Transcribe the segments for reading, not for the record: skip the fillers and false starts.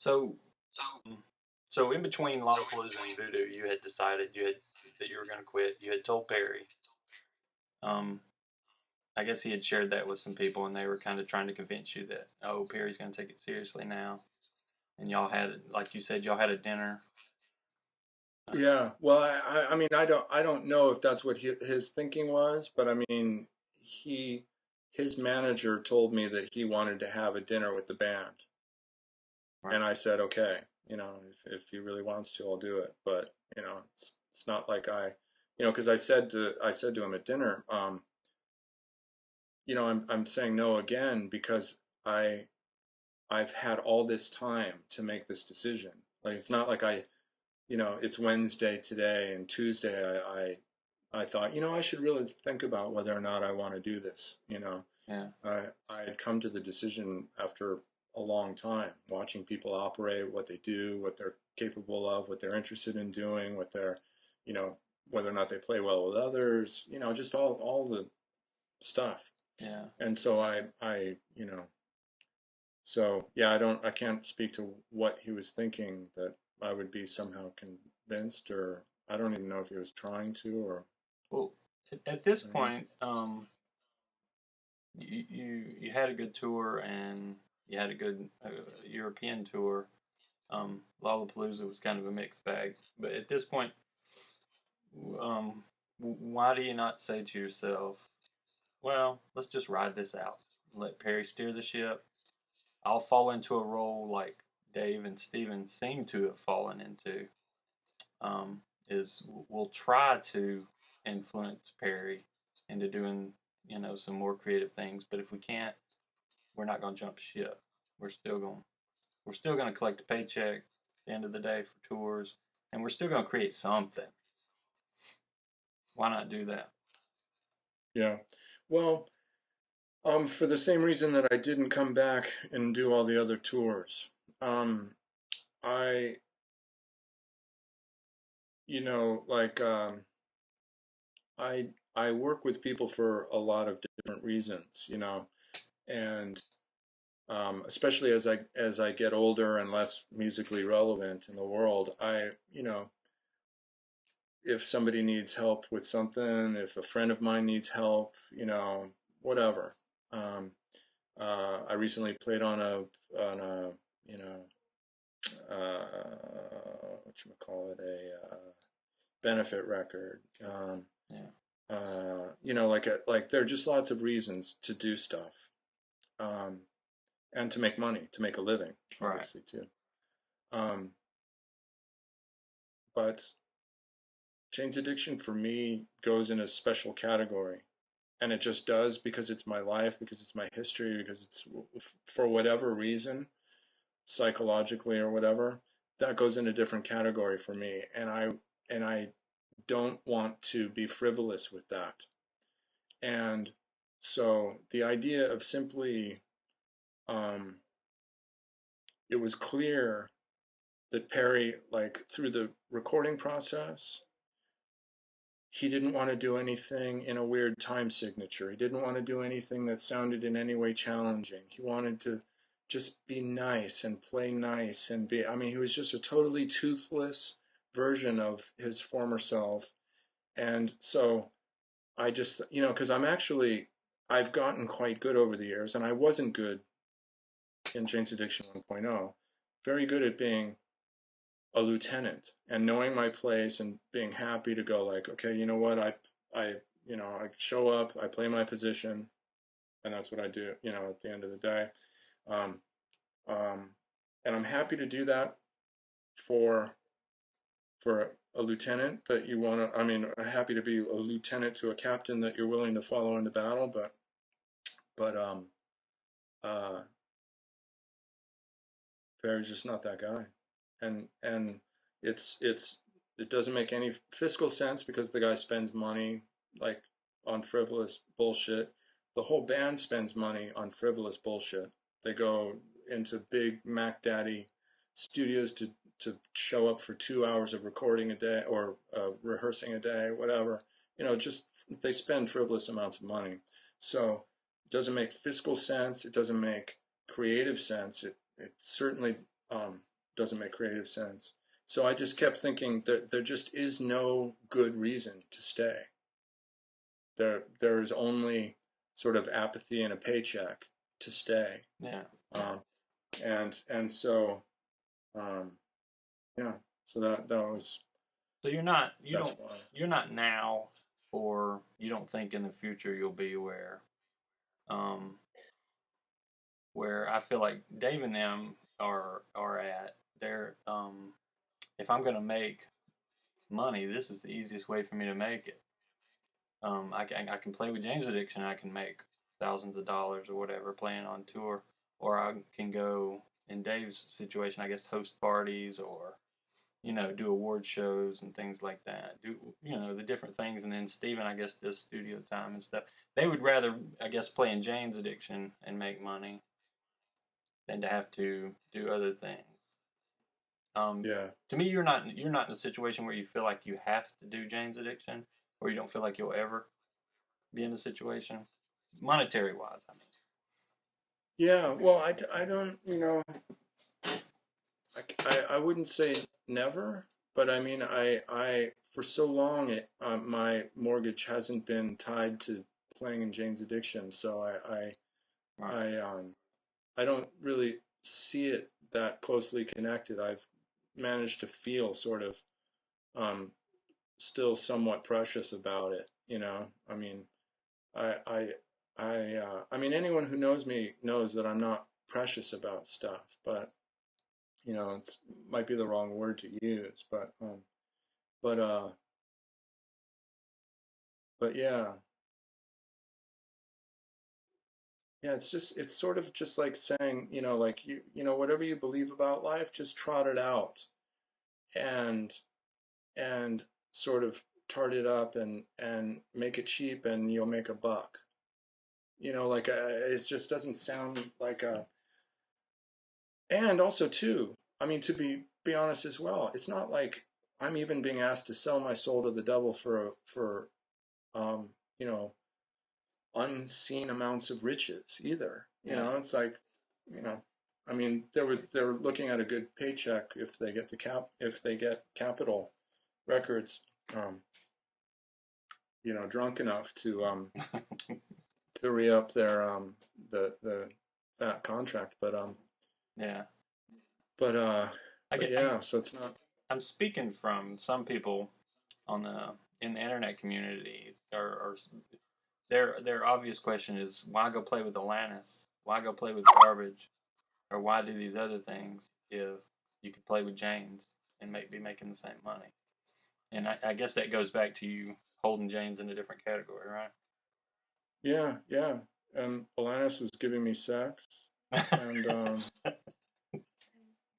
So, so in between Lollapalooza and Voodoo, you had decided that you were going to quit. You had told Perry. Um, I guess he had shared that with some people, and they were kind of trying to convince you that, oh, Perry's going to take it seriously now. And y'all had, like you said, y'all had a dinner. Yeah. Well, I mean, I don't know if that's what his thinking was, but I mean, he, his manager told me that he wanted to have a dinner with the band, Right. and I said, okay, if he really wants to, I'll do it. But it's not like because I said to him at dinner, I'm saying no again because I I've had all this time to make this decision. Like it's not like it's Wednesday today and Tuesday I thought, I should really think about whether or not I want to do this. Yeah. I had come to the decision after a long time, watching people operate, what they do, what they're capable of, what they're interested in doing, what they're, you know, whether or not they play well with others, just all the stuff. Yeah. And so so yeah, I can't speak to what he was thinking that I would be somehow convinced, or I don't even know if he was trying to, or Well, at this I don't know. point, you had a good tour and you had a good European tour. Lollapalooza was kind of a mixed bag, but at this point, why do you not say to yourself, well, let's just ride this out, let Perry steer the ship. I'll fall into a role like Dave and Steven seem to have fallen into. Um, is we'll try to influence Perry into doing, some more creative things, but if we can't, we're not going to jump ship. We're still going we're still going to collect a paycheck at the end of the day for tours, and we're still going to create something. Why not do that? Yeah. Well, for the same reason that I didn't come back and do all the other tours. Um, I, like, I work with people for a lot of different reasons, and especially as I get older and less musically relevant in the world, if somebody needs help with something, if a friend of mine needs help, whatever. Um, I recently played on a you know what you call it, a benefit record. Yeah. Like there are just lots of reasons to do stuff, um, and to make money, to make a living, Right. obviously too. Um, but Jane's Addiction for me goes in a special category, and it just does because it's my life, because it's my history, because it's for whatever reason, psychologically or whatever, that goes in a different category for me, and I don't want to be frivolous with that. And so the idea of simply, um, it was clear that Perry, like through the recording process, he didn't want to do anything in a weird time signature. He didn't want to do anything that sounded in any way challenging. He wanted to just be nice and play nice and I mean, he was just a totally toothless version of his former self. And so I just, because I've gotten quite good over the years, and I wasn't good in Jane's Addiction 1.0, very good at being a lieutenant and knowing my place and being happy to go like, okay, you know what, I, I show up, I play my position, and that's what I do, at the end of the day. Um, um, and I'm happy to do that for a lieutenant that you want to. I mean, I'm happy to be a lieutenant to a captain that you're willing to follow into battle, but uh, Barry's just not that guy, and it's it doesn't make any fiscal sense because the guy spends money like on frivolous bullshit. The whole band spends money on frivolous bullshit. They go into big Mac Daddy studios to show up for 2 hours of recording a day or rehearsing a day, whatever. Just they spend frivolous amounts of money. So it doesn't make fiscal sense. It doesn't make creative sense. It certainly doesn't make creative sense. So I just kept thinking that there just is no good reason to stay. There is only sort of apathy and a paycheck to stay. Yeah. Um, and so yeah, so that was So that's why. you're not now, or you don't think in the future you'll be um, where I feel like Dave and them are at. They're if I'm gonna make money, this is the easiest way for me to make it. I can play with James Addiction. I can make thousands of dollars or whatever playing on tour, or I can go in Dave's situation, I guess, host parties or do award shows and things like that. Do the different things, and then Steven, I guess, does studio time and stuff. They would rather, I guess, play in Jane's Addiction and make money than to have to do other things. Yeah. To me, you're not in a situation where you feel like you have to do Jane's Addiction, or you don't feel like you'll ever be in a situation, monetary wise. I mean, Yeah. Well, I don't, I wouldn't say never, but I mean, I for so long my mortgage hasn't been tied to playing in Jane's Addiction, so right. I don't really see it that closely connected. I've managed to feel sort of um, still somewhat precious about it, I mean, I I I mean, anyone who knows me knows that I'm not precious about stuff, but it's might be the wrong word to use, but uh, but yeah, yeah, it's sort of just like saying, like whatever you believe about life, just trot it out and and sort of tart it up and make it cheap and you'll make a buck. Like it just doesn't sound like a. And also too, I mean, to be honest as well, it's not like I'm even being asked to sell my soul to the devil for um, you know unseen amounts of riches either. Yeah. It's like, you know, I mean, they're looking at a good paycheck if they get Capitol Records, um, drunk enough to re up their the that contract, Yeah. but uh, I but get. yeah, so it's not. I'm speaking from some people on the in the internet community, or their obvious question is why go play with Alanis? Why go play with Garbage? Or why do these other things if you could play with Janes and be making the same money? And I guess that goes back to you holding Janes in a different category, Yeah, yeah. And Alanis was giving me sex, right? and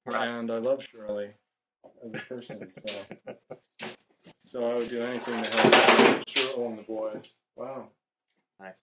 Right. and I love Shirley as a person, so I would do anything to help Cheryl and the boys. Wow. Nice.